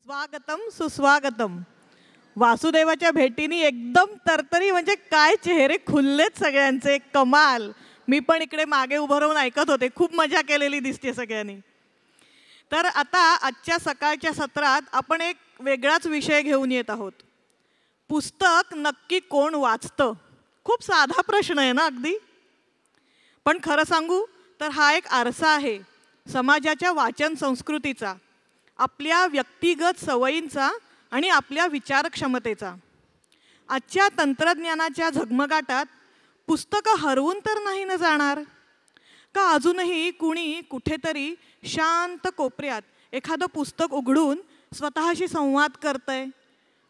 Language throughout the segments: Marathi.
स्वागतम सुस्वागतम. वासुदेवाच्या भेटीने एकदम तरतरी, म्हणजे काय चेहरे खुललेत सगळ्यांचे, कमाल. मी पण इकडे मागे उभं राहून ऐकत होते. खूप मजा केलेली दिसते सगळ्यांनी. तर आता आजच्या सकाळच्या सत्रात आपण एक वेगळाच विषय घेऊन येत आहोत. पुस्तक नक्की कोण वाचतं? खूप साधा प्रश्न आहे ना अगदी. पण खरं सांगू तर हा एक आरसा आहे समाजाच्या वाचन संस्कृतीचा, आपल्या व्यक्तिगत सवयींचा आणि आपल्या विचारक्षमतेचा. आजच्या तंत्रज्ञानाच्या झगमगाटात पुस्तकं हरवून तर नाही न जाणार का? अजूनही कुणी कुठेतरी शांत कोपऱ्यात एखादं पुस्तक उघडून स्वतःशी संवाद करतंय?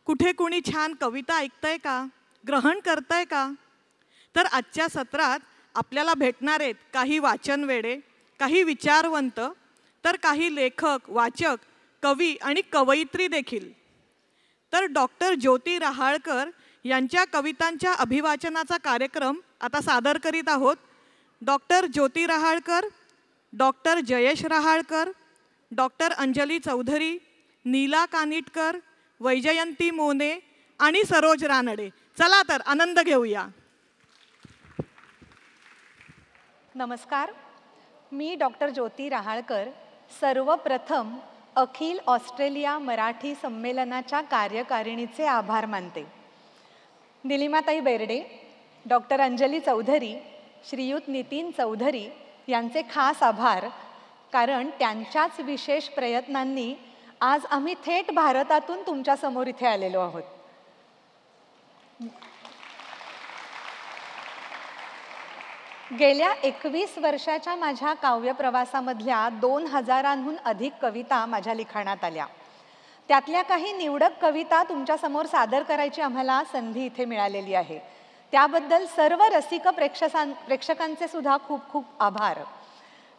कुठे कुणी छान कविता ऐकतंय का? ग्रहण करतंय का? तर आजच्या सत्रात आपल्याला भेटणार आहेत काही वाचनवेडे, काही विचारवंत, तर काही लेखक, वाचक, कवी आणि कवयित्री देखील. तर डॉक्टर ज्योती रहाळकर यांच्या कवितांच्या अभिवाचनाचा कार्यक्रम आता सादर करीत आहोत. डॉक्टर ज्योती रहाळकर, डॉक्टर जयेश रहाळकर, डॉक्टर अंजली चौधरी, नीला कानिटकर, वैजयंती मोने आणि सरोज रानडे. चला तर आनंद घेऊया. नमस्कार, मी डॉक्टर ज्योती रहाळकर सर्वप्रथम अखिल ऑस्ट्रेलिया मराठी संमेलनाच्या कार्यकारिणीचे आभार मानते. निलिमाताई बेर्डे, डॉक्टर अंजली चौधरी, श्रीयुत नितीन चौधरी यांचे खास आभार, कारण त्यांच्याच विशेष प्रयत्नांनी आज आम्ही थेट भारतातून तुमच्यासमोर इथे आलेलो आहोत. गेल्या 21 वर्षाच्या माझ्या काव्यप्रवासामधल्या 2000हून अधिक कविता माझ्या लिखाणात आल्या. त्यातल्या काही निवडक कविता तुमच्यासमोर सादर करायची आम्हाला संधी इथे मिळालेली आहे. त्याबद्दल सर्व रसिक प्रेक्षकांचे सुद्धा खूप खूप आभार.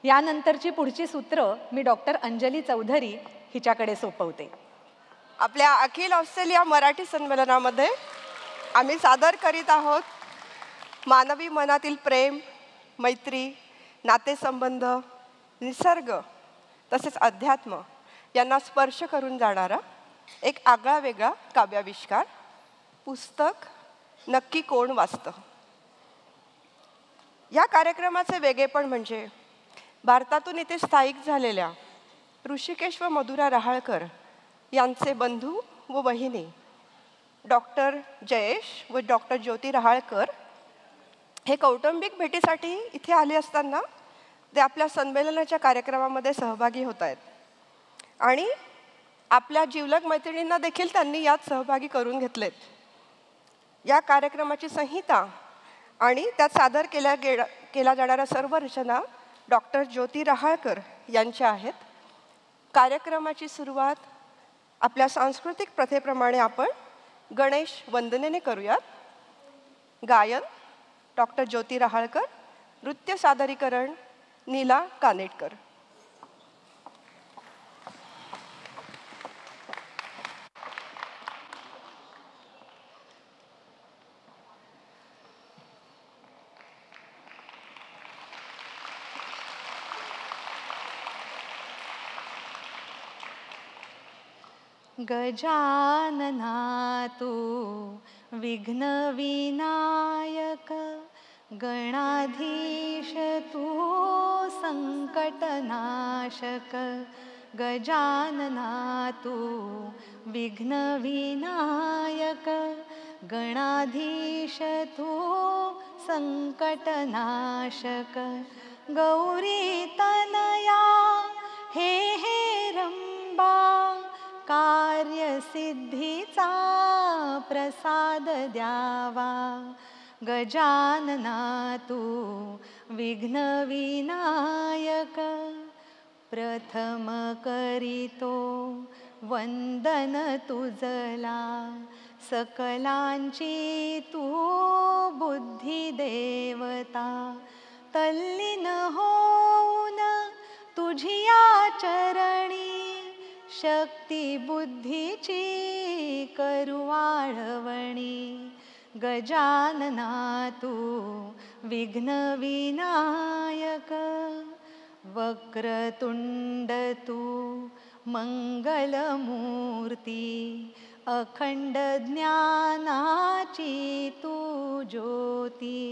यानंतरची पुढची सूत्र मी डॉक्टर अंजली चौधरी हिच्याकडे सोपवते. आपल्या अखिल ऑस्ट्रेलिया मराठी संमेलनामध्ये आम्ही सादर करीत आहोत मानवी मनातील प्रेम, मैत्री, नातेसंबंध, निसर्ग तसेच अध्यात्म यांना स्पर्श करून जाणारा एक आगळा वेगळा काव्याविष्कार, पुस्तक नक्की कोण वाचतं. या कार्यक्रमाचे वेगळेपण म्हणजे भारतातून इथे स्थायिक झालेल्या ऋषिकेश व मधुरा रहाळकर यांचे बंधू व बहिणी डॉक्टर जयेश व डॉक्टर ज्योती रहाळकर हे कौटुंबिक भेटीसाठी इथे आले असताना ते आपल्या संमेलनाच्या कार्यक्रमामध्ये सहभागी होत आहेत आणि आपल्या जिवलग मैत्रिणींना देखील त्यांनी यात सहभागी करून घेतलेत. या कार्यक्रमाची संहिता आणि त्यात सादर केल्या जाणाऱ्या सर्व रचना डॉक्टर ज्योती रहाळकर यांच्या आहेत. कार्यक्रमाची सुरुवात आपल्या सांस्कृतिक प्रथेप्रमाणे आपण गणेश वंदनेने करूयात. गायन डॉक्टर ज्योती रहाळकर, नृत्य सादरीकरण नीला कानेटकर. गजानना तू विघ्न विनायक, गणाधीश तू संकटनाशक. गजानना तू विघ्न विनायक, गणाधीश तू संकटनाशक. गौरी तनया हे रंबा, कार्यसिद्धीचा प्रसाद द्यावा. गजानना तू विघ्न विनायक, प्रथम करीतो वंदन तुझला. सकलांची तू बुद्धी देवता, तल्लीन होऊन तुझिया चरणी, शक्ती बुद्धीची करू आळवणी. गजानना तू विघ्न विनायक, वक्रतुंड तू मंगलमूर्ती अखंड ज्ञानाची तू ज्योती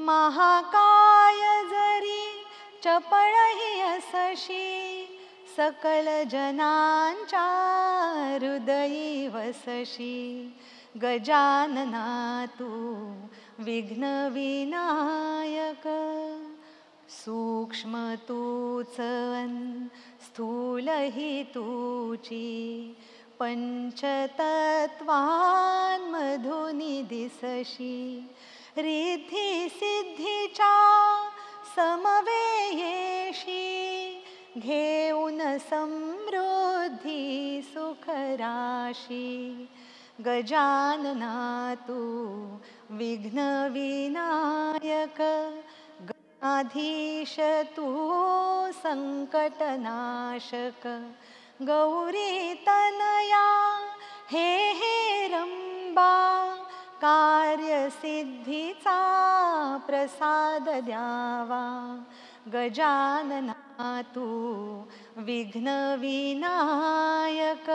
महाकाय जरी चपळही असशी सकल जनांच्या हृदयी वसशी गजानना तू विघ्न विनायक सूक्ष्म तूच स्थूल ही तूची पंचतत्वांमधुनी दिसशी रिद्धी सिद्धीच्या समवेयेशी घेऊन समृद्धी सुखराशी गजानना तू विघ्न विनायक गणाधीश तू संकटनाशक गौरी तनया हे रंबा कार्यसिद्धीचा प्रसाद द्यावा गजानना तू विघ्न विनायक.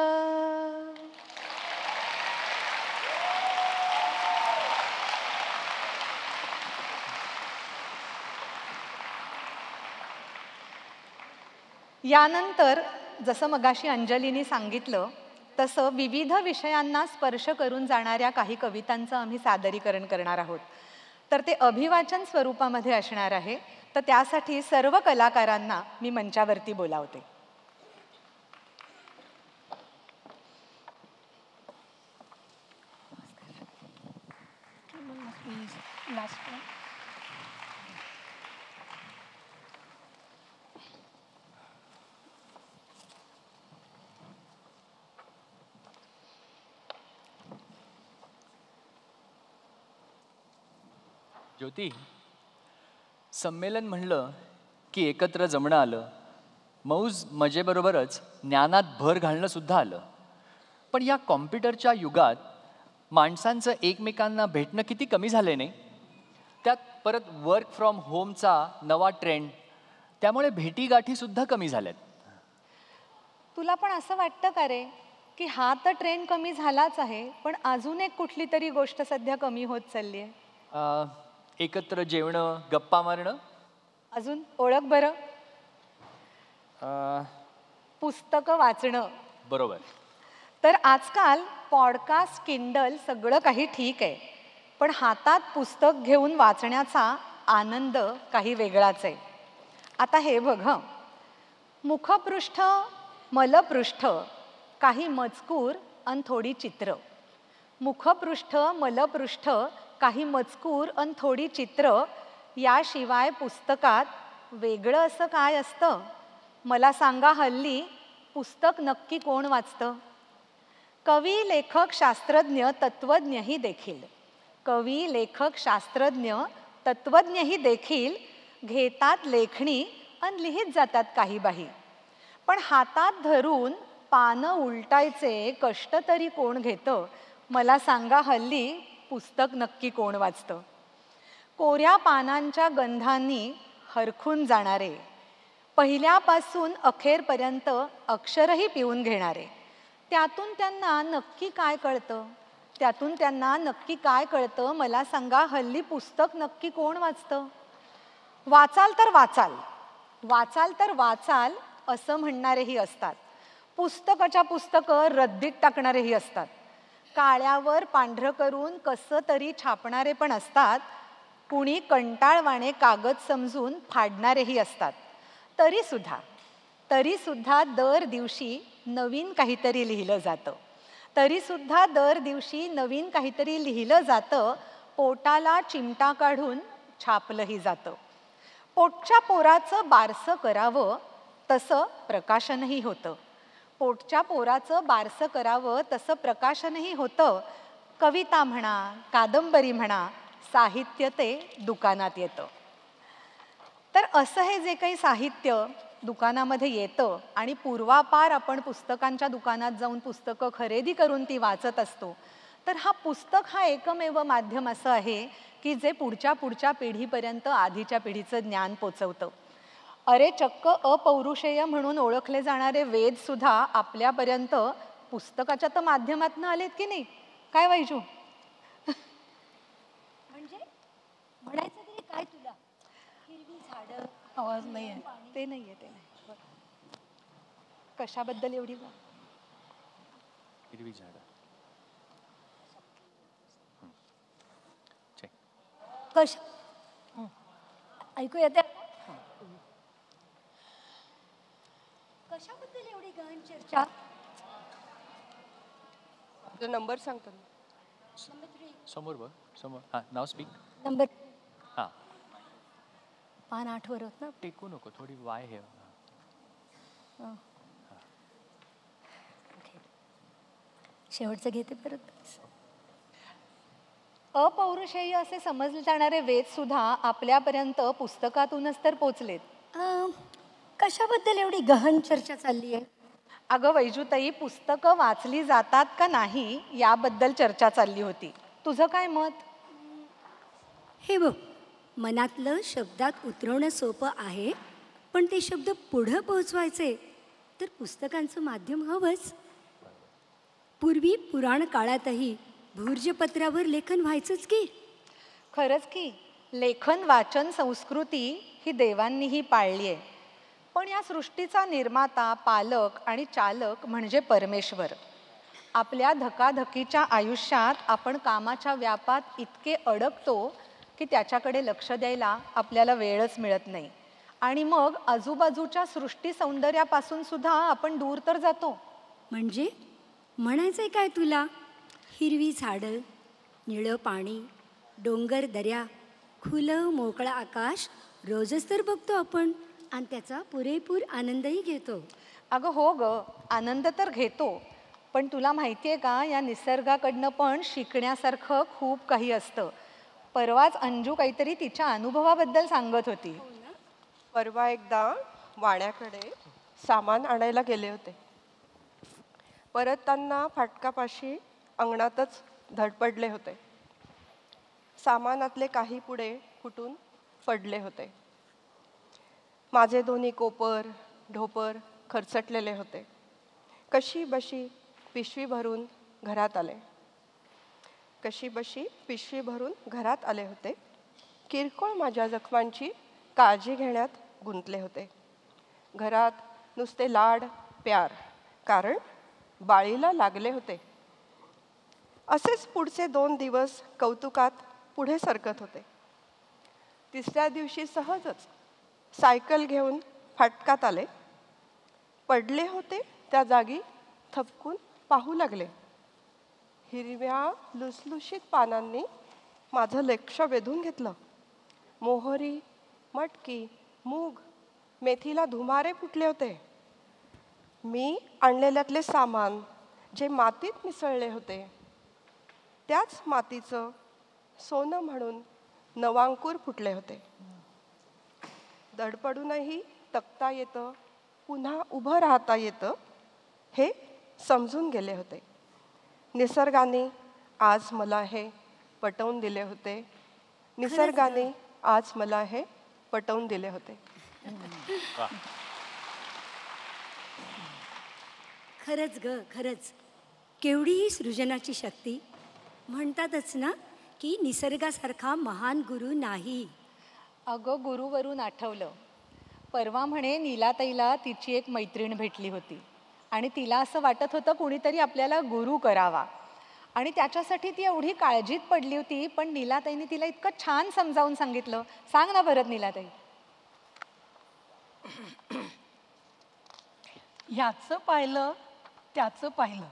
यानंतर जसं मगाशी अंजलीने सांगितलं तसं विविध विषयांना स्पर्श करून जाणाऱ्या काही कवितांचं आम्ही सादरीकरण करणार आहोत. तर ते अभिवाचन स्वरूपामध्ये असणार आहे. तर त्यासाठी सर्व कलाकारांना मी मंचावरती बोलावते. ज्योती, संमेलन म्हणलं की एकत्र जमणं आलं, मौज मजेबरोबरच ज्ञानात भर घालणं सुद्धा आलं. पण या कॉम्प्युटरच्या युगात माणसांचं एकमेकांना भेटणं किती कमी झालंय नाही. त्यात परत वर्क फ्रॉम होमचा नवा ट्रेंड, त्यामुळे भेटीगाठीसुद्धा कमी झाल्यात. तुला पण असं वाटतं का रे की हा तर ट्रेंड कमी झालाच आहे, पण अजून एक कुठली तरी गोष्ट सध्या कमी होत चालली आहे? एकत्र जेवणं, गप्पा मारणं. अजून ओळख बरं? पुस्तकं वाचणं. बरोबर. तर आजकाल पॉडकास्ट, किंडल सगळं काही ठीक आहे, पण हातात पुस्तक घेऊन वाचण्याचा आनंद काही वेगळाच आहे. आता हे बघ, मुखपृष्ठ, मलपृष्ठ, काही मजकूर आणि थोडी चित्र. मुखपृष्ठ, मलपृष्ठ, काही मजकूर आणि थोडी चित्र, याशिवाय पुस्तकात वेगळं असं काय असतं? मला सांगा, हल्ली पुस्तक नक्की कोण वाचतं? कवी, लेखक, शास्त्रज्ञ, तत्त्वज्ञही देखील. कवी, लेखक, शास्त्रज्ञ, तत्त्वज्ञही देखील घेतात लेखणी आणि लिहित जातात काही बाही. पण हातात धरून पानं उलटायचे कष्ट तरी कोण घेतं? मला सांगा, हल्ली पुस्तक नक्की कोण वाचतं? कोऱ्या पानांच्या गंधांनी हरखून जाणारे, पहिल्यापासून अखेरपर्यंत अक्षरही पिऊन घेणारे, त्यातून त्यांना नक्की काय कळतं? त्यातून त्यांना नक्की काय कळतं? मला सांगा, हल्ली पुस्तक नक्की कोण वाचतं? वाचाल तर वाचाल, वाचाल तर वाचाल असं म्हणणारेही असतात. पुस्तकाच्या पुस्तकं रद्दीत टाकणारेही असतात. काळ्यावर पांढरं करून कसं तरी छापणारे पण असतात. कुणी कंटाळवाणे कागद समजून फाडणारेही असतात. तरीसुद्धा दर दिवशी नवीन काहीतरी लिहिलं जातं. तरीसुद्धा दर दिवशी नवीन काहीतरी लिहिलं जातं. पोटाला चिमटा काढून छापलंही जातं. पोटच्या पोराचं बारसं करावं तसं प्रकाशनही होतं. पोटच्या पोराचं बारसं करावं तसं प्रकाशनही होतं. कविता म्हणा, कादंबरी म्हणा, साहित्य ते दुकानात येतं. तर असं हे जे काही साहित्य दुकानामध्ये येतं आणि पूर्वापार आपण पुस्तकांच्या दुकानात जाऊन पुस्तकं खरेदी करून ती वाचत असतो, तर पुस्तक हा एकमेव माध्यम असं आहे की जे पुढच्या पिढीपर्यंत आधीच्या पिढीचं ज्ञान पोचवतं. अरे चक्क अपौरुषेय म्हणून ओळखले जाणारे वेद सुद्धा आपल्यापर्यंत पुस्तकाच्या तर माध्यमातून आलेत की नाही, काय वैजू? म्हणजे म्हणायचं तरी काय तुला? हिरवी झाडं. आवाज नाही आहे. ते नाहीये, ते नाही. कशाबद्दल एवढी हिरवी झाडं. check. कश ऐकू येते? कशाबद्दल एवढी गहन चर्चा? नंबर सांगतो मी. नंबर 3. समोर बघ, समोर. हां, नाव स्पीक. नंबर हां, पान 8 वर होत ना. टेकू नको, थोडी वाय हे. शेवटचं घेते परत. अपौरुषेय असे समजले जाणारे वेद सुद्धा आपल्यापर्यंत पुस्तकातूनच तर पोचलेत. कशाबद्दल एवढी गहन चर्चा चालली आहे? अगं वैजूताई, पुस्तकं वाचली जातात का नाही याबद्दल चर्चा चालली होती. तुझं काय मत? हे बघ, मनातलं शब्दात उतरवणं सोपं आहे, पण ते शब्द पुढं पोहोचवायचे तर पुस्तकांचं माध्यम हवंच. पूर्वी पुराण काळातही भूर्जपत्रावर लेखन व्हायचंच की. खरंच की, लेखन वाचन संस्कृती ही देवांनीही पाळली आहे. पण या सृष्टीचा निर्माता, पालक आणि चालक म्हणजे परमेश्वर. आपल्या धकाधकीच्या आयुष्यात आपण कामाच्या व्यापात इतके अडकतो की त्याच्याकडे लक्ष द्यायला आपल्याला वेळच मिळत नाही. आणि मग आजूबाजूच्या सृष्टी सौंदर्यापासून सुद्धा आपण दूर तर जातो. म्हणजे म्हणायचंय काय तुला? हिरवी झाडं, निळं पाणी, डोंगर दऱ्या, खुलं मोकळं आकाश रोजच तर बघतो आपण, आणि त्याचा पुरेपूर आनंदही घेतो. अगं हो ग, आनंद तर घेतो, पण तुला माहिती आहे का, या निसर्गाकडनं पण शिकण्यासारखं खूप काही असतं. परवाच अंजू काहीतरी तिच्या अनुभवाबद्दल सांगत होती. परवा एकदा वाड्याकडे सामान आणायला गेले होते. परतताना फाटकापाशी अंगणातच धडपडले होते. सामानातले काही पुढे फुटून पडले होते. माझे दोन्ही कोपर ढोपर खरचटलेले होते. कशी बशी पिशवी भरून घरात आले. पिशवी भरून घरात आले होते. किरकोळ माझ्या जखमांची काळजी घेण्यात गुंतले होते. घरात नुसते लाड प्यार, कारण बाळीला लागले होते. असेच पुढचे 2 दिवस कौतुकात पुढे सरकत होते. तिसऱ्या दिवशी सहजच सायकल घेऊन फाटकात आले. पडले होते त्या जागी थपकून पाहू लागले. हिरव्या लुसलुशीत पानांनी माझं लक्ष वेधून घेतलं. मोहरी, मटकी, मूग, मेथीला धुमारे फुटले होते. मी आणलेल्यातले सामान जे मातीत मिसळले होते, त्याच मातीचं सोनं म्हणून नवांकुर फुटले होते. धडपडूनही तकता येतं, पुन्हा उभं राहता येतं, हे समजून गेले होते. निसर्गाने आज मला हे पटवून दिले होते. निसर्गाने आज मला हे पटवून दिले होते. खरंच ग, खरंच केवढीही सृजनाची शक्ती. म्हणतातच ना की निसर्गासारखा महान गुरु नाही. अगं गुरुवरून आठवलं, परवा म्हणे नीलाताईला तिची एक मैत्रीण भेटली होती आणि तिला असं वाटत होतं कुणीतरी आपल्याला गुरु करावा, आणि त्याच्यासाठी ती एवढी काळजीत पडली होती. पण नीलाताईने तिला इतकं छान समजावून सांगितलं. सांग ना भरत नीलाताई. ह्याचं पाहिलं त्याचं पाहिलं,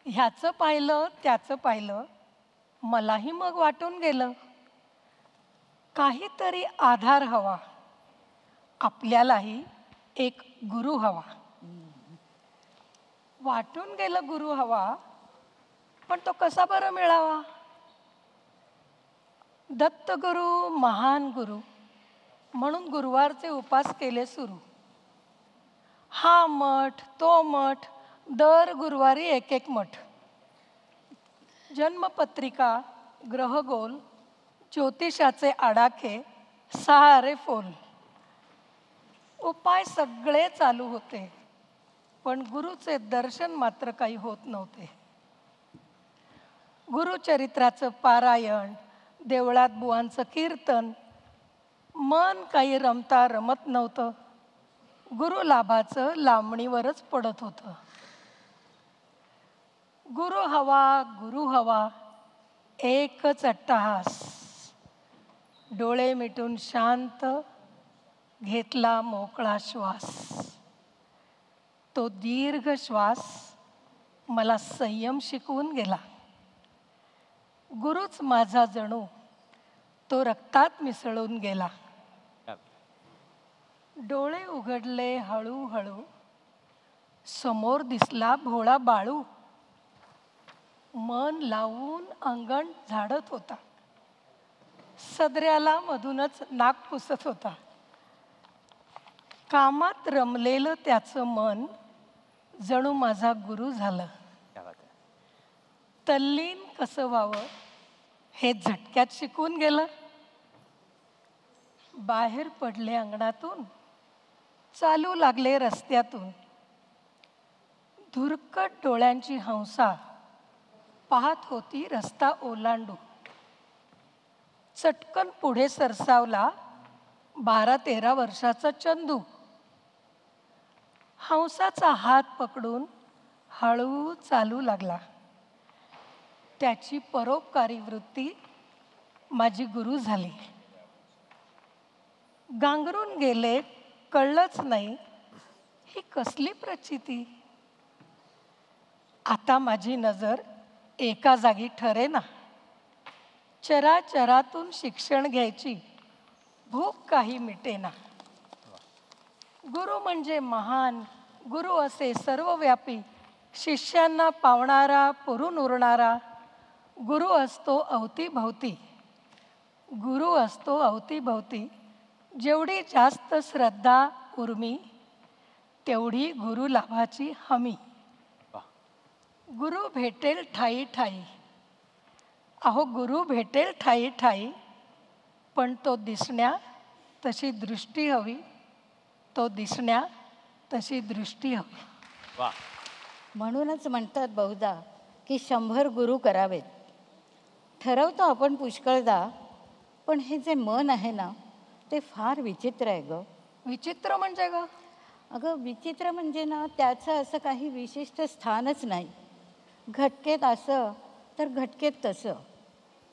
ह्याचं पाहिलं त्याचं पाहिलं, मलाही मग वाटून गेलं. काहीतरी आधार हवा, आपल्यालाही एक गुरु हवा. वाटून गेलं गुरु हवा, पण तो कसा बरं मिळावा? दत्तगुरु महान गुरु म्हणून गुरुवारचे उपास केले सुरू. हा मठ तो मठ, दर गुरुवारी एक एक मठ. जन्मपत्रिका, ग्रहगोल, ज्योतिषाचे आडाखे सारे फोल. उपाय सगळे चालू होते, पण गुरुचे दर्शन मात्र काही होत नव्हते. गुरुचरित्राचं पारायण, देवळात बुवांचं कीर्तन, मन काही रमता रमत नव्हतं. गुरुलाभाचं लांबणीवरच पडत होतं. गुरु हवा एकच अट्टहास. डोळे मिटून शांत घेतला मोकळा श्वास. तो दीर्घ श्वास मला संयम शिकवून गेला. गुरुच माझा जणू तो रक्तात मिसळून गेला. डोळे उघडले हळूहळू, समोर दिसला भोळा बाळू. मन लावून अंगण झाडत होता. सदऱ्याला मधूनच नाक पुसत होता. कामात रमलेलं त्याचं मन जणू माझा गुरु झालं. तल्लीन कसं व्हावं हे झटक्यात शिकून गेलं. बाहेर पडले अंगणातून, चालू लागले रस्त्यातून. धुरकट डोळ्यांची हंसा पाहत होती रस्ता ओलांडू. चटकन पुढे सरसावला 12-13 वर्षाचा चंदू. हंसाचा हात पकडून हळू चालू लागला. त्याची परोपकारी वृत्ती माझी गुरु झाली. गांगरून गेले कळलंच नाही ही कसली प्रचिती. आता माझी नजर एका जागी ठरेना. चराचरातून शिक्षण घ्यायची भूक काही मिटेना. गुरु म्हणजे महान, गुरु असे सर्वव्यापी, शिष्यांना पावणारा, पुरून उरणारा. गुरु असतो अवतीभवती, गुरु असतो अवतीभवती. जेवढी जास्त श्रद्धा उर्मी, तेवढी गुरु लाभाची हमी. गुरु भेटेल ठाई ठाई. अहो गुरु भेटेल ठाई ठाई, पण तो दिसण्या तशी दृष्टी हवी. तो दिसण्या तशी दृष्टी हवी. म्हणूनच म्हणतात बहुधा की 100 गुरु करावेत. ठरवतो आपण पुष्कळदा, पण हे जे मन आहे ना ते फार विचित्र आहे ग. विचित्र म्हणजे ग? अगं विचित्र म्हणजे ना त्याचं असं काही विशिष्ट स्थानच नाही. घटकेत असं तर घटकेत तसं.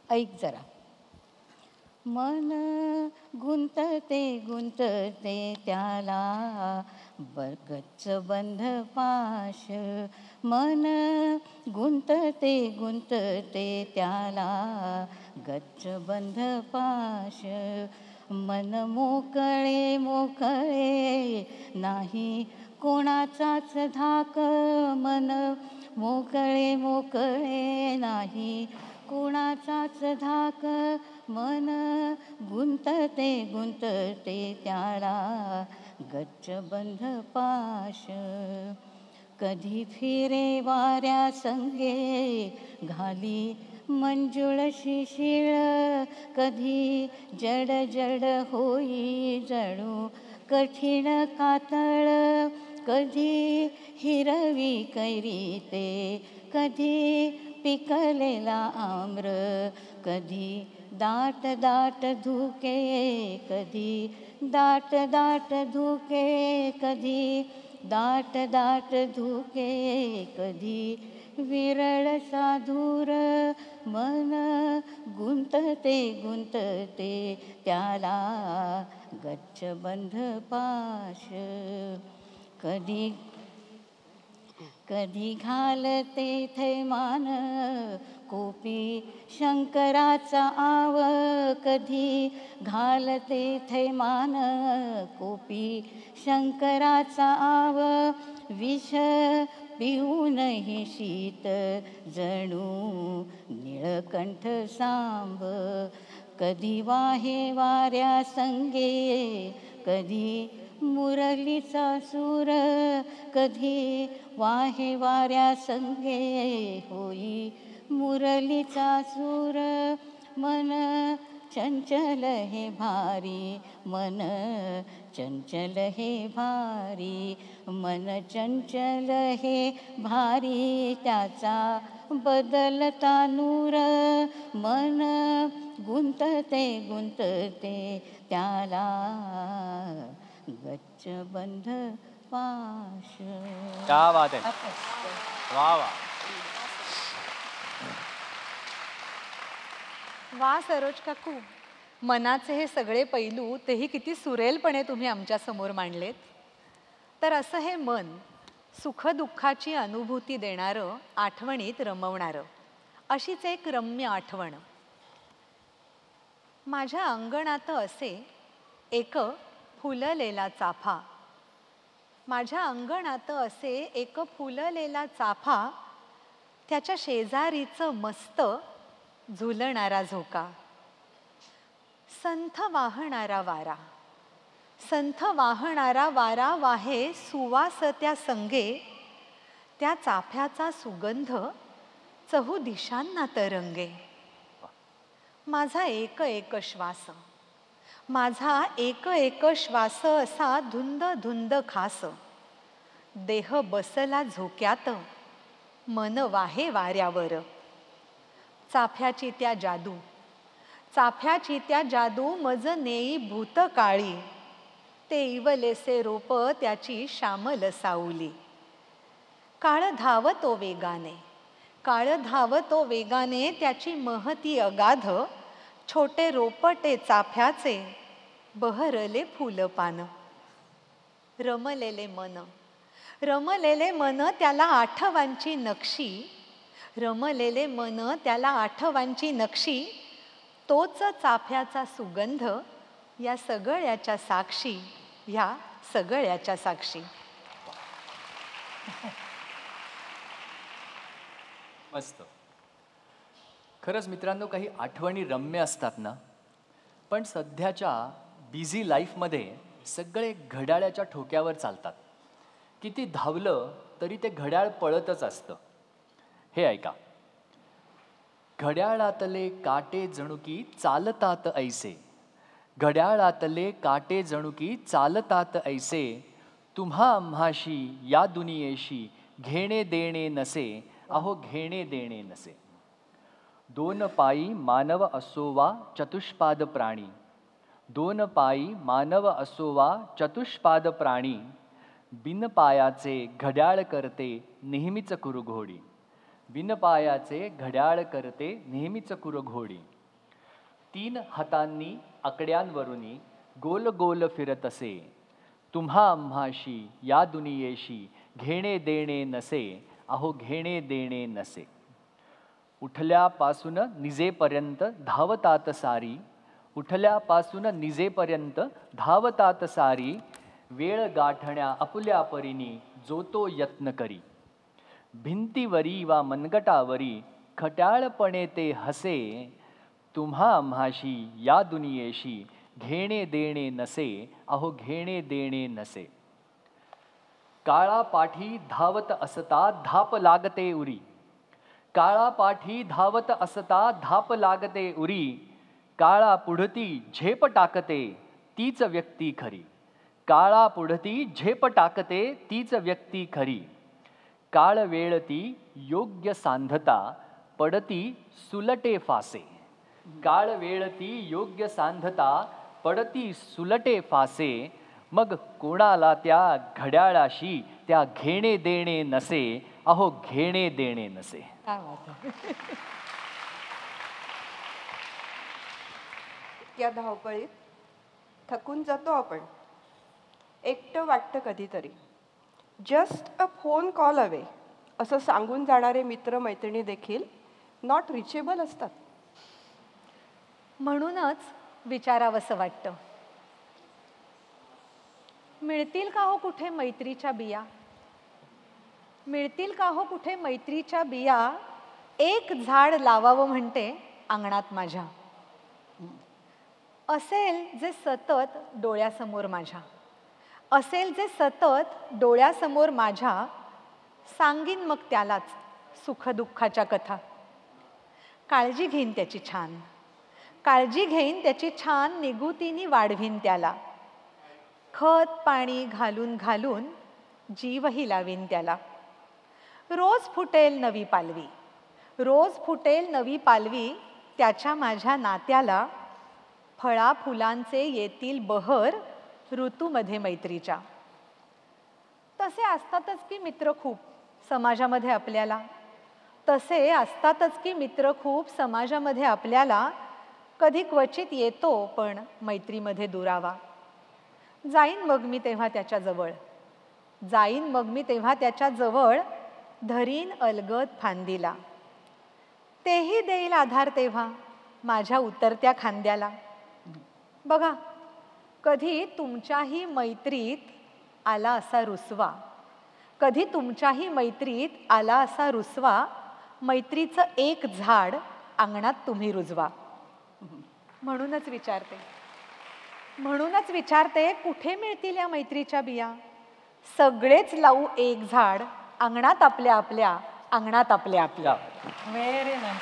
ऐक जरा. मन गुंतते गुंतते त्याला गच्च बंध पाश. मन गुंतते गुंतते त्याला गच्च बंध पाश. मन मोकळे मोकळे नाही कोणाचाच धाक. मन मोकळे मोकळे नाही कोणाचाच धाक. मन गुंतते गुंतते त्याला गच्च बंध पाश. कधी फिरे वाऱ्या संगे घाली मंजुळ शिशिळ. कधी जड जड होई जणू कठीण कातळ. कधी हिरवी कैरी ते कधी पिकलेला आम्र. कधी दाट दाट धुके कधी दाट दाट धुके. कधी दाट दाट धुके कधी विरळ साधूर. मन गुंतते गुंतते त्याला गच्च बंध पाश. कधी कधी घालते थैमान कोपी शंकराचा आव. कधी घालते थैमान कोपी शंकराचा आव. विष पिऊनही शीत जणू निळकंठ सांब. कधी वाहे वाऱ्या संगे कधी मुरलीचा सूर. कधी वाहे वाऱ्या संगे होई मुरलीचा सूर. मन चंचल हे भारी मन, चंचल हे भारी मन, चंचल हे भारी त्याचा बदलता नूर, मन गुंतते गुंतते त्याला गच्च बंध पाश. क्या बात आहे, वा वा. वा सरोज काकू, मनाचे हे सगळे पैलू तेही किती सुरेलपणे तुम्ही आमच्या समोर मांडलेत. तर असं हे मन सुखदुःखाची अनुभूती देणारं, आठवणीत रमवणारं, अशीच एक रम्य आठवण. माझ्या अंगणात असे एक फुललेला चाफा, माझ्या अंगणात असे एक फुललेला चाफा, त्याच्या शेजारीचं मस्त झुलणारा झोका, संथ वाहणारा वारा, संथ वाहणारा वारा वाहे सुवास त्या संगे, त्या चाफ्याचा सुगंध चहू दिशांना तरंगे. माझा एक एक श्वास, माझा एक एक श्वास असा धुंद धुंद खास, देह बसला झोक्यात मन वाहे वाऱ्यावर. चाफ्याची त्या जादू, चाफ्याची त्या जादू मज नेई भूतकाळी, ते इवलेसे रोप त्याची श्यामल सावली. काळ धावतो वेगाने, काळ धावतो वेगाने त्याची महती अगाध, छोटे रोपटे चाफ्याचे बहरले फुलपान. रमलेले मन, रमलेले मन त्याला आठवांची नक्षी, रमलेले मन त्याला आठवांची नक्षी, तोच चाफ्याचा सुगंध या सगळ्याच्या साक्षी, या सगळ्याच्या साक्षी. मस्त. खरंच मित्रांनो, काही आठवणी रम्य असतात ना, पण सध्याच्या बिझी लाईफमध्ये सगळे घड्याळाच्या ठोक्यावर चालतात. किती धावलं तरी ते घड्याळ पळतच असतं. हे ऐका. घड्याळातले काटे जणुकी चालतात ऐसे, घड्याळातले काटे जणुकी चालतात ऐसे, तुम्हा आम्हाशी या दुनियेशी घेणे देणे नसे, अहो घेणे देणे नसे. दोन पायी मानव असोवा चतुष्पाद प्राणी, दोन पायी मानव असोवा चतुष्पाद प्राणी, बिनपायाचे घड्याळ करते नेहमीच कुरुघोडी, बिनपायाचे घड्याळ करते नेहमीच कुरुघोडी. तीन हातांनी आकड्यांवरुनी गोल गोल फिरत असे, तुम्हा आम्हाशी या दुनियेशी घेणे देणे नसे, अहो घेणे देणे नसे. उठल्यापासून निजेपर्यंत धावतात सारी, उठल्यापासून निजेपर्यंत धावतात सारी, वेळ गाठण्या आपुल्या परीनी जो तो यत्न करी. भिंतीवरी वा मनगटावरी खट्याळपणे ते हसे, तुम्हा आम्हाशी या दुनियेशी घेणे देणे नसे, अहो घेणे देणे नसे. काळा पाठी धावत असता धाप लागते उरी, काळा पाठी धावत असता धाप लागते उरी, काळा पुढती झेप टाकते तीच व्यक्ती खरी, काळा पुढती झेप टाकते तीच व्यक्ती खरी. काळ वेळती योग्य सांधता पडती सुलटे फासे, काळ वेळती योग्य सांधता पडती सुलटे फासे, मग कोणाला त्या घड्याळाशी त्या घेणे देणे नसे, अहो घेणे देणे नसे. काय बात आहे. या धावपळीत थकून जातो आपण, एकटं वाटतं कधीतरी. Just a phone call away असं सांगून जाणारे मित्र मैत्रिणी देखील नॉट रिचेबल असतात. म्हणूनच विचारावंसं वाटतं, मिळतील का हो कुठे मैत्रीच्या बिया, मिळतील का हो कुठे मैत्रीच्या बिया, एक झाड लावावं म्हणते अंगणात माझ्या. असेल जे सतत डोळ्यासमोर माझ्या, असेल जे सतत डोळ्यासमोर माझ्या, सांगीन मग त्यालाच सुखदुःखाच्या कथा. काळजी घेईन त्याची छान, काळजी घेईन त्याची छान निगुतीनी वाढवीन त्याला. खत पाणी घालून घालून जीवही लावीन त्याला. रोज फुटेल नवी पालवी, रोज फुटेल नवी पालवी त्याच्या माझ्या नात्याला. फळा फुलांचे येतील बहर ऋतूमध्ये मैत्रीच्या. तसे असतातच की मित्र खूप समाजामध्ये आपल्याला, तसे असतातच की मित्र खूप समाजामध्ये आपल्याला. कधी क्वचित येतो पण मैत्रीमध्ये दुरावा. जाईन मग मी तेव्हा त्याच्या जवळ, जाईन मग मी तेव्हा त्याच्या जवळ. धरीन अलगद फांदीला, तेही देईल आधार तेव्हा माझ्या उतरत्या खांद्याला. बघा, कधी तुमच्याही मैत्रीत आला असा रुसवा, कधी तुमच्याही मैत्रीत आला असा रुसवा. मैत्रीचं एक झाड अंगणात तुम्ही रुजवा. म्हणूनच विचारते कुठे मिळतील या मैत्रीच्या बिया. सगळेच लावू एक झाड अंगणात आपल्या आपल्या, अंगणात आपल्या आपल्या. Very nice.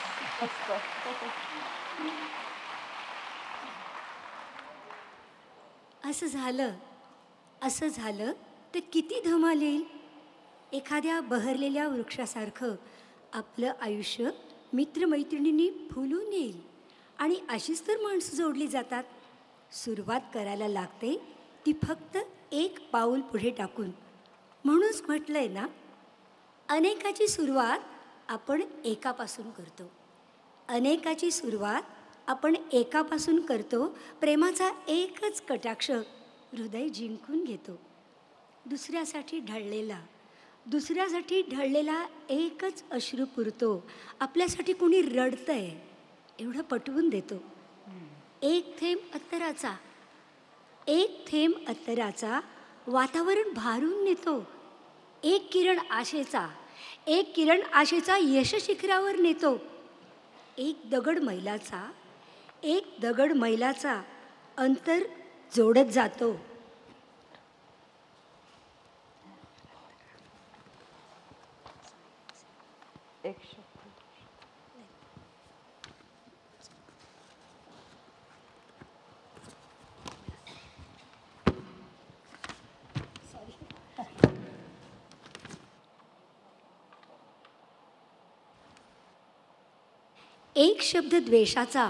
असं झालं तर किती धमाल येईल. एखाद्या बहरलेल्या वृक्षासारखं आपलं आयुष्य मित्रमैत्रिणींनी फुलून येईल. आणि अशीच तर माणसं जोडली जातात. सुरुवात करायला लागते ती फक्त एक पाऊल पुढे टाकून. म्हणूनच म्हटलंय ना, अनेकाची सुरुवात आपण एकापासून करतो. अनेकाची सुरुवात आपण एकापासून करतो. प्रेमाचा एकच कटाक्ष हृदय जिंकून घेतो. दुसऱ्यासाठी ढळलेला एकच अश्रू पुरतो. आपल्यासाठी कोणी रडतंय एवढं पटवून देतो. एक थेंब अत्तराचा वातावरण भारून नेतो. एक किरण आशेचा यश शिखरावर नेतो. एक दगड मैलाचा अंतर जोडत जातो. एक शब्द द्वेषाचा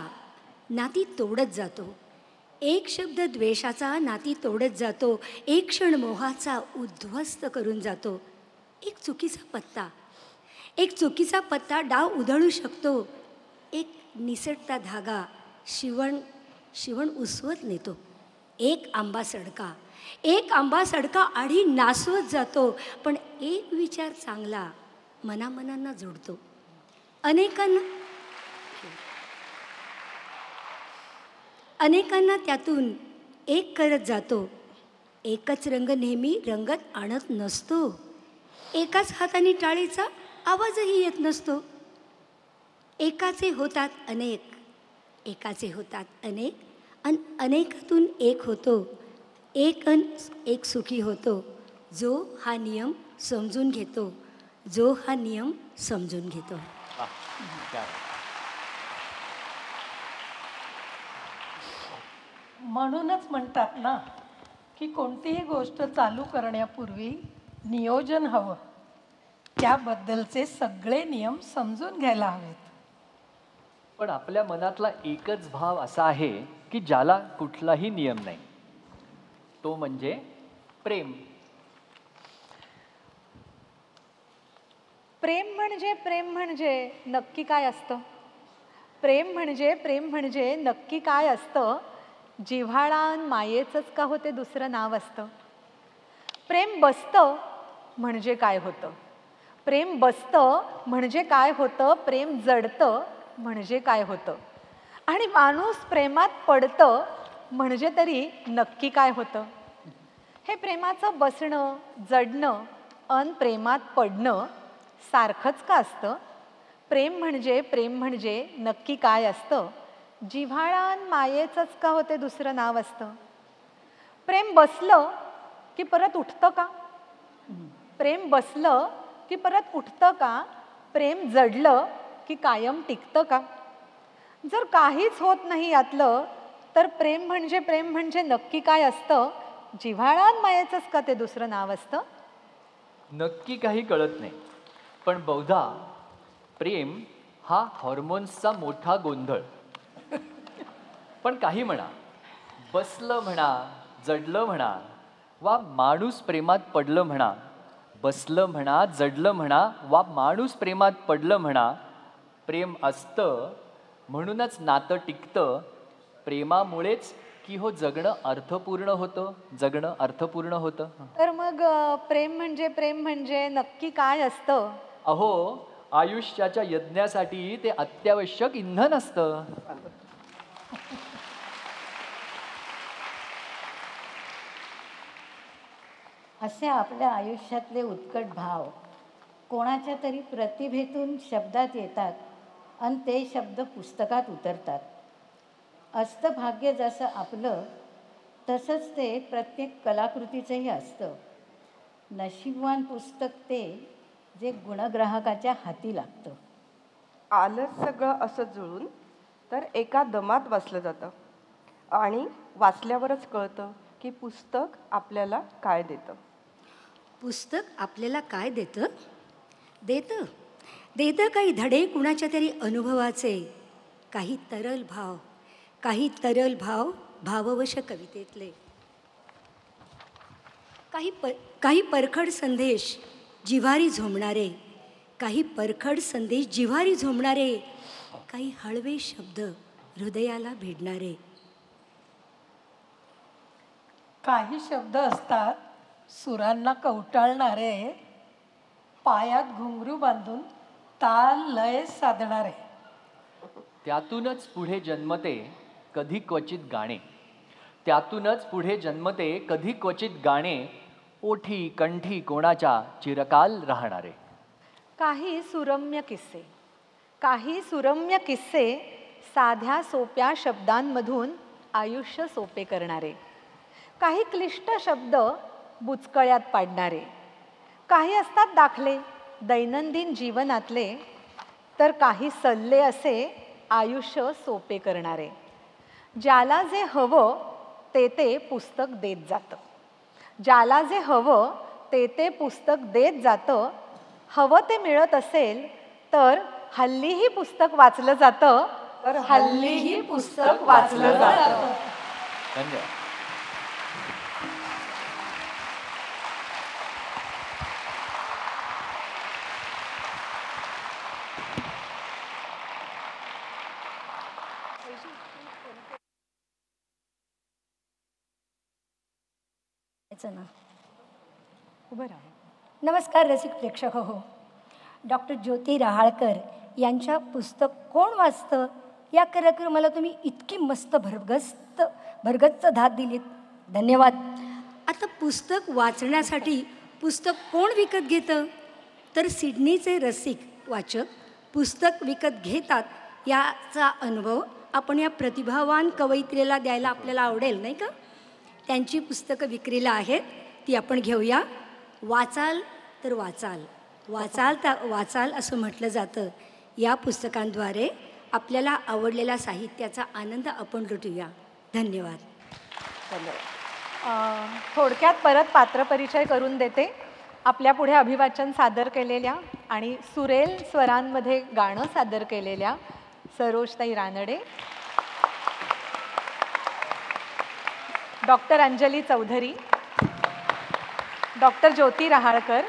नाती तोडत जातो. एक शब्द द्वेषाचा नाती तोडत जातो. एक क्षण मोहाचा उद्ध्वस्त करून जातो. एक चुकीचा पत्ता डाव उधळू शकतो. एक निसटता धागा शिवण उसवत नेतो. एक आंबा सडका आधी नासवत जातो. पण एक विचार चांगला मनामनांना जोडतो. अनेकांना त्यातून एक करत जातो. एकच रंग नेहमी रंगत आणत नसतो. एकाच हाताने टाळीचा आवाजही येत नसतो. एकाचे होतात अनेक अनेकातून एक होतो. एक सुखी होतो जो हा नियम समजून घेतो. म्हणूनच म्हणतात ना की कोणतीही गोष्ट चालू करण्यापूर्वी नियोजन हवं. त्याबद्दलचे सगळे नियम समजून घ्यायला हवेत. पण आपल्या मनातला एकच भाव असा आहे की ज्याला कुठलाही नियम नाही. तो म्हणजे प्रेम. प्रेम म्हणजे नक्की काय असतं? प्रेम म्हणजे नक्की काय असतं? जिव्हाळा मायेचंच का होते दुसरं नाव असतं? प्रेम बसतं म्हणजे काय होतं? प्रेम जडतं म्हणजे काय होतं? आणि माणूस प्रेमात पडतं म्हणजे तरी नक्की काय होतं? हे प्रेमाचं बसणं, जडणं अन प्रेमात पडणं सारखंच का असतं? प्रेम म्हणजे नक्की काय असतं? जिव्हाळा मायेचंच का होते दुसरं नाव असतं? प्रेम बसलं की परत उठतं का? प्रेम जडलं की कायम टिकतं का? जर काहीच होत नाही यातलं, तर प्रेम म्हणजे नक्की काय असतं? जिव्हाळ्यात मायेचंच का ते दुसरं नाव असतं? नक्की काही कळत नाही, पण बहुधा प्रेम हा हॉर्मोन्सचा मोठा गोंधळ. पण काही म्हणा, बसलं म्हणा, जडलं म्हणा, वा माणूस प्रेमात पडलं म्हणा, बसलं म्हणा, जडलं म्हणा, वा माणूस प्रेमात पडलं म्हणा, प्रेम असतं म्हणूनच नातं टिकतं. प्रेमामुळेच की हो जगणं अर्थपूर्ण होतं, जगणं अर्थपूर्ण होतं. तर मग प्रेम म्हणजे नक्की काय असतं? अहो, आयुष्याच्या यज्ञासाठी ते अत्यावश्यक इंधन असतं. असे आपल्या आयुष्यातले उत्कट भाव कोणाच्या तरी प्रतिभेतून शब्दात येतात आणि ते शब्द पुस्तकात उतरतात. असतं भाग्य जसं आपलं, तसंच ते प्रत्येक कलाकृतीचंही असतं. नशीबवान पुस्तक ते जे गुणग्राहकाच्या हाती लागतं. आलं सगळं असं जुळून तर एका दमात वाचलं जातं आणि वाचल्यावरच कळतं की पुस्तक आपल्याला काय देतं. पुस्तक आपल्याला काय देतं? देतं काही धडे कुणाच्या तरी अनुभवाचे, काही तरल भाव भाववश कवितेतले, काही परखड संदेश जिव्हारी झोंबणारे, काही हळवे शब्द हृदयाला भिडणारे. काही शब्द असतात सुरांना कवटाळणारे, पायात घुंगरू बांधून ताल लय साधणारे. त्यातूनच पुढे जन्मते कधी क्वचित गाणे, ओठी कंठी कोणाच्या चिरकाल राहणारे. काही सुरम्य किस्से साध्या सोप्या शब्दांमधून आयुष्य सोपे करणारे. काही क्लिष्ट शब्द बुचकळ्यात पाडणारे. काही असतात दाखले दैनंदिन जीवनातले, तर काही सल्ले असे आयुष्य सोपे करणारे. ज्याला जे हवं ते पुस्तक देत जातं. हवं ते मिळत असेल तर हल्लीही पुस्तक वाचलं जातं. धन्यवाद. उभं राहा. नमस्कार रसिक प्रेक्षक हो. डॉक्टर ज्योती रहाळकर यांच्या पुस्तक कोण वाचतं या कार्यक्रमाला तुम्ही इतकी मस्त भरगच्च धात दिलीत. धन्यवाद. आता पुस्तक वाचण्यासाठी पुस्तक कोण विकत घेतं? तर सिडनीचे रसिक वाचक पुस्तक विकत घेतात. याचा अनुभव आपण या प्रतिभावान कवयित्रीला द्यायला आपल्याला आवडेल नाही का? त्यांची पुस्तकं विक्रीला आहेत, ती आपण घेऊया. वाचाल तर वाचाल असं म्हटलं जातं. या पुस्तकांद्वारे आपल्याला आवडलेल्या साहित्याचा आनंद आपण लुटूया. धन्यवाद. थोडक्यात परत पात्रपरिचय करून देते. आपल्या पुढे अभिवाचन सादर केलेल्या आणि सुरेल स्वरांमध्ये गाणं सादर केलेल्या सरोजताई रानडे, डॉक्टर अंजली चौधरी, डॉक्टर ज्योती रहाळकर,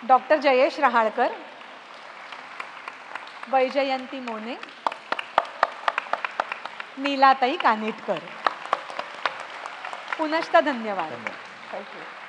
डॉक्टर जयेश रहाळकर, वैजयंती मोने, नीलाताई कानिटकर. पुनश्च धन्यवाद. थँक्यू.